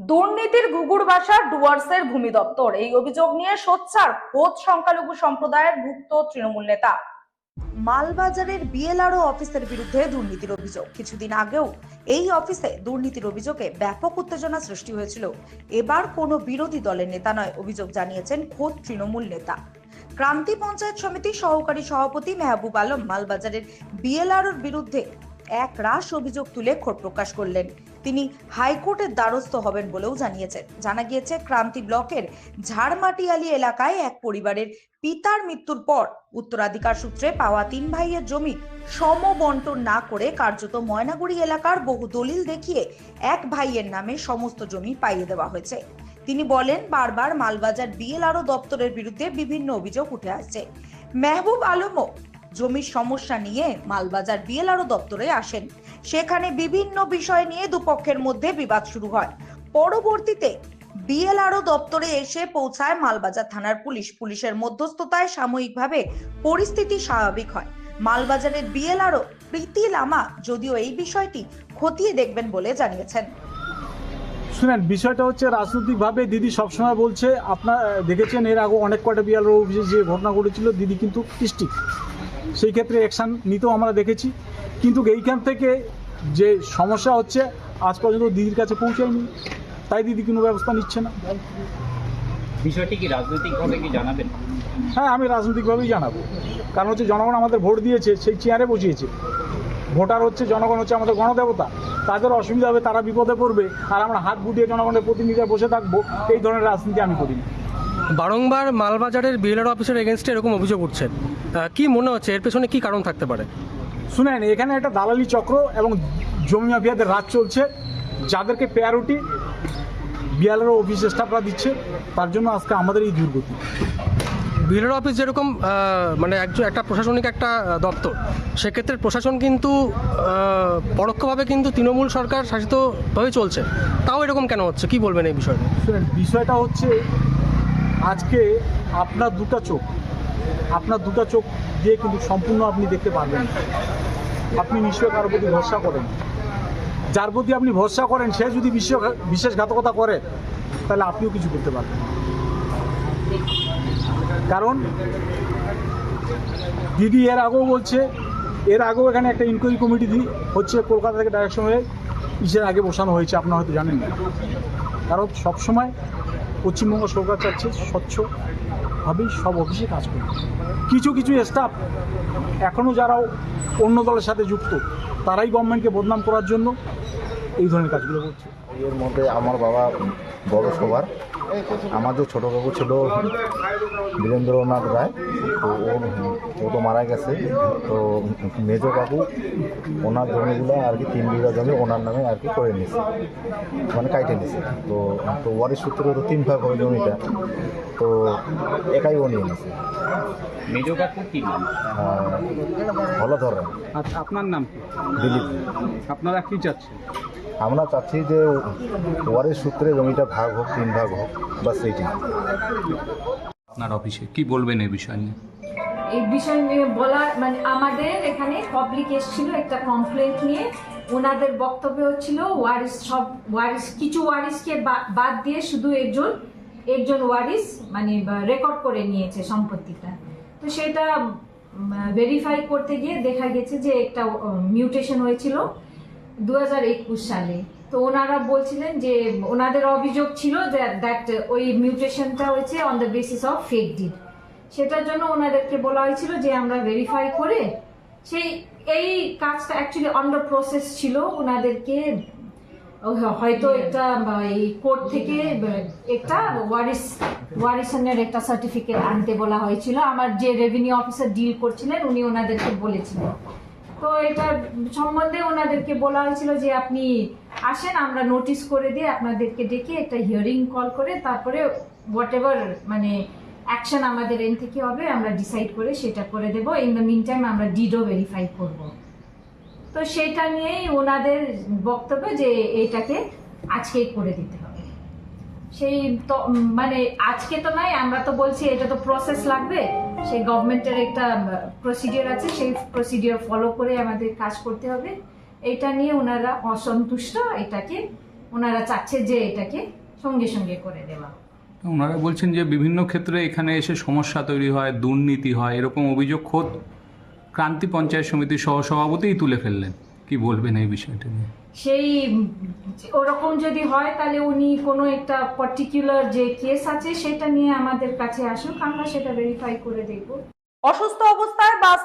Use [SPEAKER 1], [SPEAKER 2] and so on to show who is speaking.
[SPEAKER 1] দুর্নীতির ঘুঘুর বাসা ডুয়ার্সের ভূমি দপ্তর। এই অভিযোগ নিয়ে সোচ্চার খোদ সংখ্যালঘু সম্প্রদায়ের ভুক্ত তৃণমূল নেতা। মালবাজারের বিএলআরও অফিসের বিরুদ্ধে দুর্নীতির অভিযোগ। কিছুদিন আগেও এই অফিসে দুর্নীতির অভিযোগে ব্যাপক উত্তেজনা সৃষ্টি হয়েছিল। এবার কোনো বিরোধী দলের নেতা নয়, অভিযোগ জানিয়েছেন খোদ তৃণমূল নেতা। ক্রান্তি পঞ্চায়েত সমিতির সহকারী সভাপতি মেহবুব আলম মালবাজারের বিএলআরওর বিরুদ্ধে এক রাশ অভিযোগ তুলে ক্ষোভ প্রকাশ করলেন। তিনি হাইকোর্টের দ্বারস্থ হবেন বলেও জানিয়েছেন। জানা গিয়েছে, ক্রান্তি ব্লকের ঝাড়মাটিয়ালি এলাকায় এক পরিবারের পিতার মৃত্যুর পর উত্তরাধিকার সূত্রে পাওয়া 3 ভাইয়ের জমি সমবন্টন না করে কার্যত ময়নাগুড়ি এলাকার বহু দলিল দেখিয়ে এক ভাইয়ের নামে সমস্ত জমি পাইয়ে দেওয়া হয়েছে। তিনি বলেন, বারবার মালবাজার বিএলআরও দপ্তরের বিরুদ্ধে বিভিন্ন অভিযোগ উঠে আসছে। মেহবুব আলমও জমির সমস্যা নিয়ে মালবাজার বিএলআরও দপ্তরে আসেন। সেখানে বিভিন্ন বিষয় নিয়ে দুপক্ষের মধ্যে বিবাদ শুরু হয়। পরবর্তীতে বিএলআরও দপ্তরে এসে পৌঁছায় মালবাজার থানার পুলিশ। পুলিশের মধ্যস্থতায় সাময়িকভাবে পরিস্থিতি স্বাভাবিক হয়। মালবাজারের বিএলআরও প্রীতি লামা যদিও এই বিষয়টি খতিয়ে দেখবেন বলে জানিয়েছেন।
[SPEAKER 2] শুনেন, বিষয়টা হচ্ছে রাজনৈতিকভাবে দিদি সবসময় বলছে, আপনারা দেখেছেন এর আগে অনেক কটা বিএলআরও অফিসে যে ঘটনা ঘটেছিল, দিদি কিন্তু ডিস্ট্রিক্ট সেই ক্ষেত্রে অ্যাকশান নিতেও আমরা দেখেছি। কিন্তু এইখান থেকে যে সমস্যা হচ্ছে আজ পর্যন্ত দিদির কাছে পৌঁছায়নি, তাই দিদি কোনো ব্যবস্থা নিচ্ছে না।
[SPEAKER 3] বিষয়টি কি রাজনৈতিকভাবে কি জানাবেন?
[SPEAKER 2] হ্যাঁ, আমি রাজনৈতিকভাবেই জানাবো। কারণ হচ্ছে জনগণ আমাদের ভোট দিয়েছে, সেই চেয়ারে বসিয়েছে। ভোটার হচ্ছে জনগণ, হচ্ছে আমাদের গণদেবতা। তাদের অসুবিধা হবে, তারা বিপদে পড়বে, আর আমরা হাত গুটিয়ে জনগণের প্রতিনিধি বসে থাকবো, এই ধরনের রাজনীতি আমি করি না।
[SPEAKER 4] বারংবার মালবাজারের বিএলআরও অফিসের এগেনস্টে এরকম অভিযোগ উঠছে, কি মনে হচ্ছে এর পেছনে কি কারণ থাকতে পারে?
[SPEAKER 2] শুনেন, এখানে একটা দালালি চক্র এবং জমি মাফিয়াদের রাজ চলছে, যাদেরকে প্রায়োরিটি বিএলআরও অফিস স্টাফরা দিচ্ছে, তার জন্য আজকে আমাদের এই দুর্গতি।
[SPEAKER 4] বিএলআরও অফিস যেরকম মানে একটা প্রশাসনিক একটা দপ্তর, সেক্ষেত্রে প্রশাসন কিন্তু পরোক্ষভাবে কিন্তু তৃণমূল সরকার শাসিতভাবে চলছে, তাও এরকম কেন হচ্ছে, কি বলবেন এই বিষয়টা?
[SPEAKER 2] শুনেন, বিষয়টা হচ্ছে আজকে আপনার দুটো চোখ দিয়ে কিন্তু সম্পূর্ণ আপনি দেখতে পারবেন না। আপনি নিশ্চয়ই কারোর প্রতি ভরসা করেন, যার প্রতি আপনি ভরসা করেন সে যদি বিশ্বাসঘাতকতা করে, তাহলে আপনিও কিছু করতে পারবেন। কারণ দিদি এর আগেও বলছে, এর আগেও এখানে একটা ইনকোয়ারি কমিটি হচ্ছে কলকাতা থেকে ডাইরেকশন হয়ে ইসের আগে বসানো হয়েছে, আপনারা হয়তো জানেন না। কারণ সবসময় পশ্চিমবঙ্গ সরকার চাচ্ছে স্বচ্ছভাবেই সব অফিসে কাজ করবে। কিছু স্টাফ এখনও যারা অন্য দলের সাথে যুক্ত, তারাই গভর্নমেন্টকে বদনাম করার জন্য এই ধরনের কাজগুলো করছে।
[SPEAKER 5] এর মধ্যে আমার বাবা বড় সবার, আমার যে ছোটো বাবু ছিল বীরেন্দ্রনাথ রায়, তো ও তো মারা গেছে। তো মেজো বাবু ওনার জমিগুলো আর কি 3 বিঘা জমি ওনার নামে আর কি করে নিয়েছে, মানে কাইটে নিয়েছে। তো ওয়ারিশ সূত্রে তো 3 ভাগ হবে জমিটা, তো একাই ও নিয়ে নিয়েছে।
[SPEAKER 3] মেজো কাকুর কি নাম?
[SPEAKER 5] ভালো ধরে।
[SPEAKER 6] আচ্ছা, আপনার নাম কি?
[SPEAKER 5] দিলীপ।
[SPEAKER 6] আপনারা কি চাচ্ছেন?
[SPEAKER 5] আমরা চাচ্ছি যে ওয়ারিশ সূত্রে জমিটা ভাগ হোক, 3 ভাগ হোক, বাস এইটি।
[SPEAKER 7] আপনার অফিসে কি বলবেন এই বিষয় নিয়ে?
[SPEAKER 8] এই বিষয় নিয়ে বলার মানে আমাদের এখানে পাবলিক এসেছিল একটা কমপ্লেন্ট নিয়ে। ওনাদের বক্তব্য হচ্ছিল কিছু ওয়ারিসকে বাদ দিয়ে শুধু একজন ওয়ারিস মানে রেকর্ড করে নিয়েছে সম্পত্তিটা। তো সেটা ভেরিফাই করতে গিয়ে দেখা গেছে যে একটা মিউটেশন হয়েছিল 2021 সালে। তো ওনারা বলছিলেন যে ওনাদের অভিযোগ ছিল দ্যাট ওই মিউটেশনটা হয়েছে on the basis of fake did. সেটার জন্য ওনাদেরকে বলা হয়েছিল যে আমরা ভেরিফাই করে এই কাজটা অ্যাকচুয়ালি আন্ডার প্রসেস ছিল। ওনাদেরকে হয়তো একটা এই কোর্ট থেকে একটা ওয়ারিশনের একটা সার্টিফিকেট আনতে বলা হয়েছিল। আমার যে রেভিনিউ অফিসার ডিল করছিলেন উনি ওনাদেরকে বলেছিলেন। তো এটা সম্বন্ধে ওনাদেরকে বলা হয়েছিল যে আপনি আসেন, আমরা নোটিশ করে দিয়ে আপনাদেরকে ডেকে একটা হিয়ারিং কল করে তারপরে হোয়াট এভার মানে অ্যাকশন আমাদের এন থেকে হবে আমরা ডিসাইড করে সেটা করে দেবো। ইন দ্য মিন টাইম আমরা ডিডও ভেরিফাই করব। তো সেটা নিয়েই ওনাদের বক্তব্য যে এটাকে আজকেই করে দিতে হবে। সেই তো মানে আজকে তো নয়, আমরা তো বলছি এটা তো প্রসেস লাগবে, সেই গভর্নমেন্টের একটা প্রসিডিওর আছে, সেই প্রসিডিওর ফলো করে আমাদের কাজ করতে হবে। এটা নিয়ে ওনারা অসন্তুষ্ট, এটাকে ওনারা চাচ্ছে যে এটাকে সঙ্গে সঙ্গে করে দেওয়া।
[SPEAKER 7] ওনারা বলছেন যে বিভিন্ন ক্ষেত্রে এখানে এসে সমস্যা তৈরি হয়, দুর্নীতি হয়, এরকম অভিযোগ খোদ ক্রান্তি পঞ্চায়েত সমিতির সহসভাপতিই তুলে ফেললেন। কি বলবেন এই বিষয়টা নিয়ে?
[SPEAKER 8] সেই ওরকম যদি হয় তাহলে উনি কোনো একটা পার্টিকুলার যে কেস আছে সেটা নিয়ে আমাদের কাছে আসুক, আমরা সেটা ভেরিফাই করে দেখব।
[SPEAKER 1] অসুস্থ অবস্থায় বাস